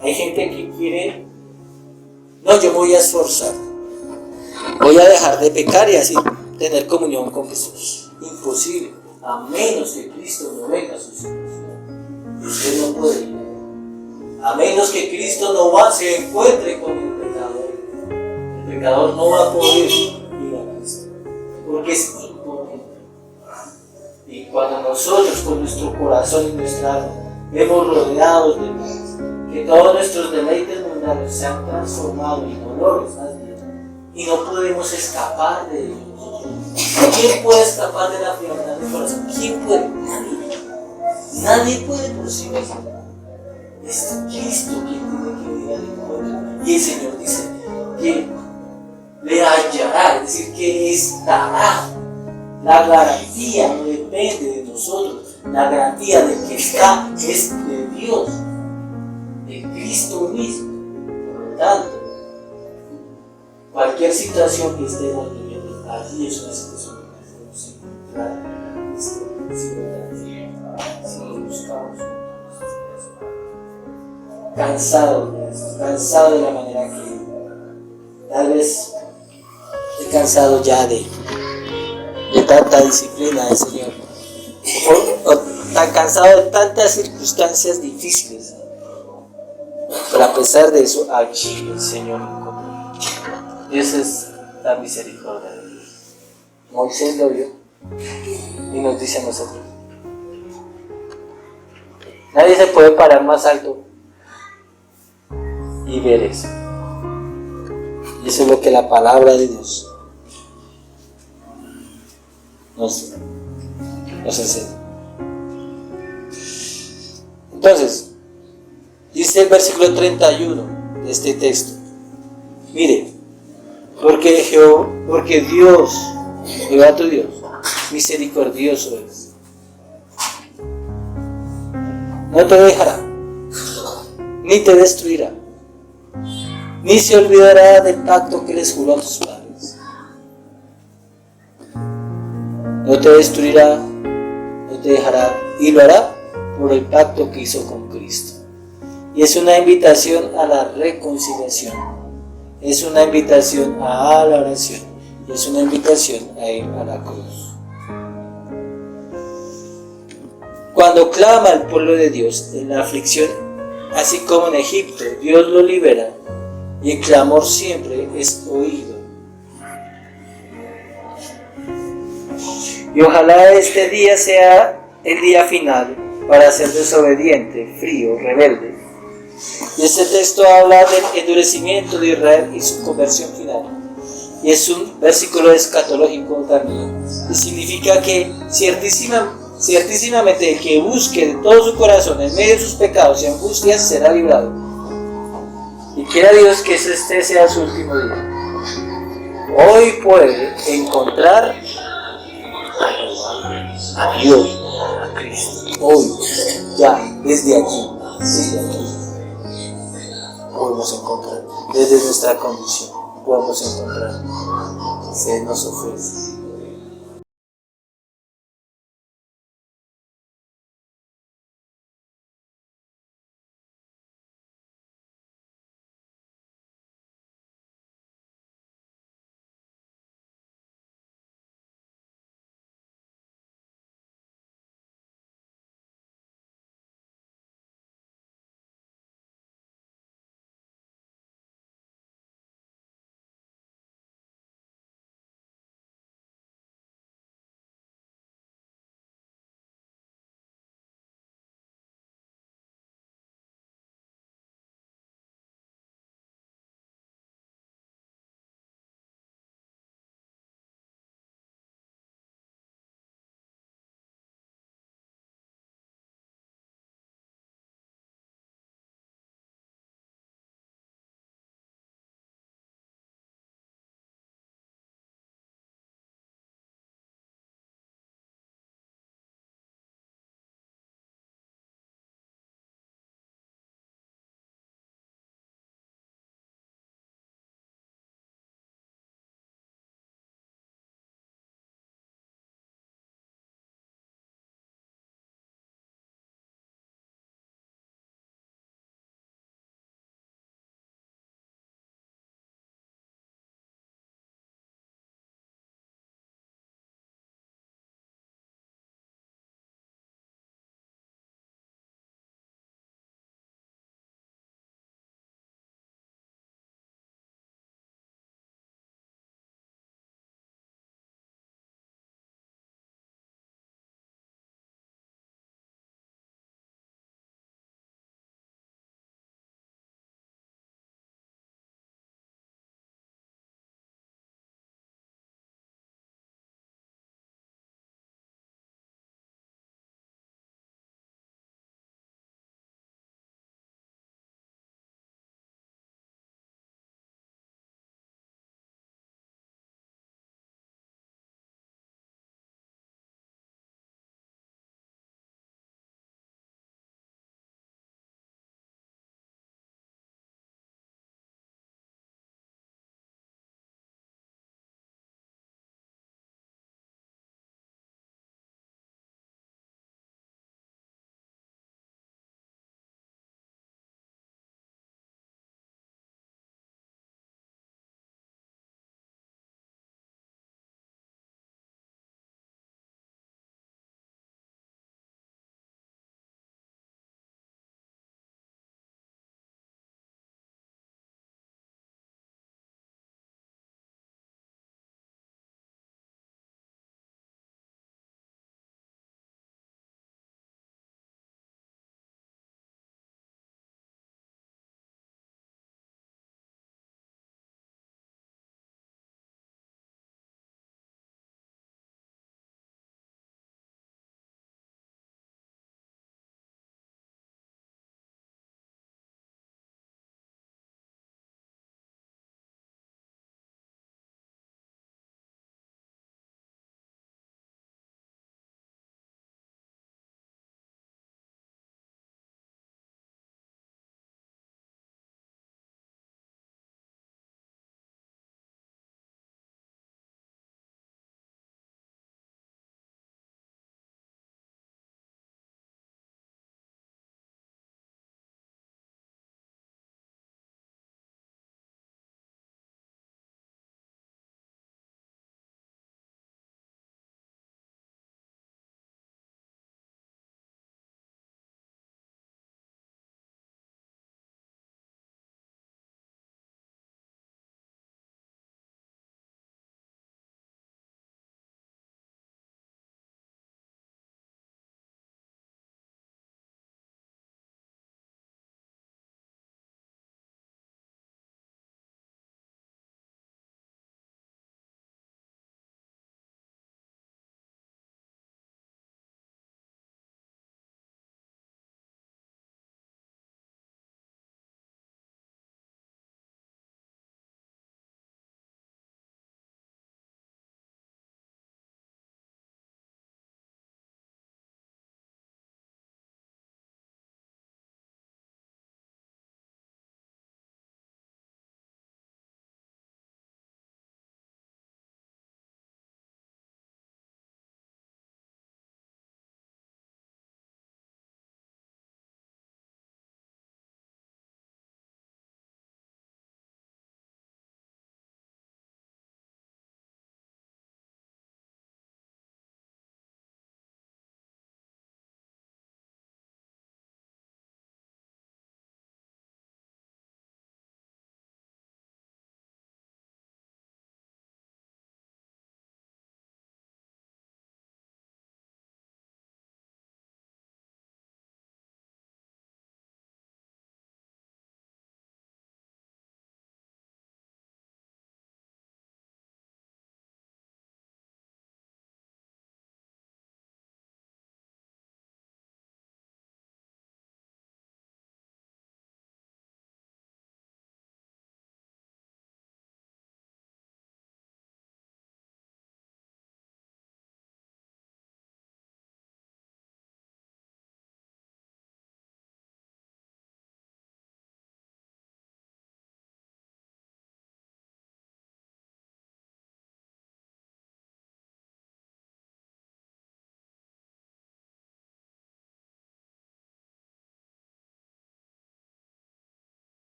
Hay gente que quiere, no, yo me voy a esforzar, voy a dejar de pecar y así tener comunión con Jesús. Imposible, a menos que Cristo no venga a su situación. Usted no puede ir. A menos que Cristo no se encuentre con el pecador. El pecador no va a poder ir a Cristo, porque es imponente. Y cuando nosotros con nuestro corazón y nuestra alma vemos rodeados de paz, que todos nuestros deleites mundanos se han transformado en dolores y no podemos escapar de ellos. ¿Quién puede escapar de la frialdad del corazón? ¿Quién puede? Nadie puede por sí mismo. Es Cristo quien tiene que venir al encuentro. Y el Señor dice que le hallará, es decir, que estará. La garantía no depende de nosotros, la garantía de que está es de Dios, de Cristo mismo. Por lo tanto, cualquier situación que estemos viviendo, allí es una situación que podemos encontrar a Cristo si nos buscamos. Cansado de esto, cansado de la manera que tal vez he cansado ya de tanta disciplina del Señor, o tan cansado de tantas circunstancias difíciles, pero a pesar de eso, allí el Señor encontró. Y esa es la misericordia de Dios. Moisés lo vio y nos dice a nosotros: nadie se puede parar más alto y ver eso. Y eso es lo que la palabra de Dios nos enseña. Entonces, dice el versículo 31 de este texto: mire, porque Dios, Jehová tu Dios, misericordioso es, no te dejará, ni te destruirá, ni se olvidará del pacto que les juró a tus padres. No te destruirá, no te dejará, y lo hará por el pacto que hizo con Cristo. Y es una invitación a la reconciliación, es una invitación a la oración, y es una invitación a ir a la cruz. Cuando clama el pueblo de Dios en la aflicción, así como en Egipto, Dios lo libera, y el clamor siempre es oído. Y ojalá este día sea el día final para ser desobediente, frío, rebelde. Y este texto habla del endurecimiento de Israel y su conversión final. Y es un versículo escatológico también. Y significa que ciertísimamente el que busque de todo su corazón en medio de sus pecados y angustias será librado. Y quiera Dios que este sea su último día. Hoy puede encontrar a Dios, a Cristo. Hoy, ya, desde aquí, podemos encontrar, desde nuestra condición, podemos encontrar. Se nos ofrece.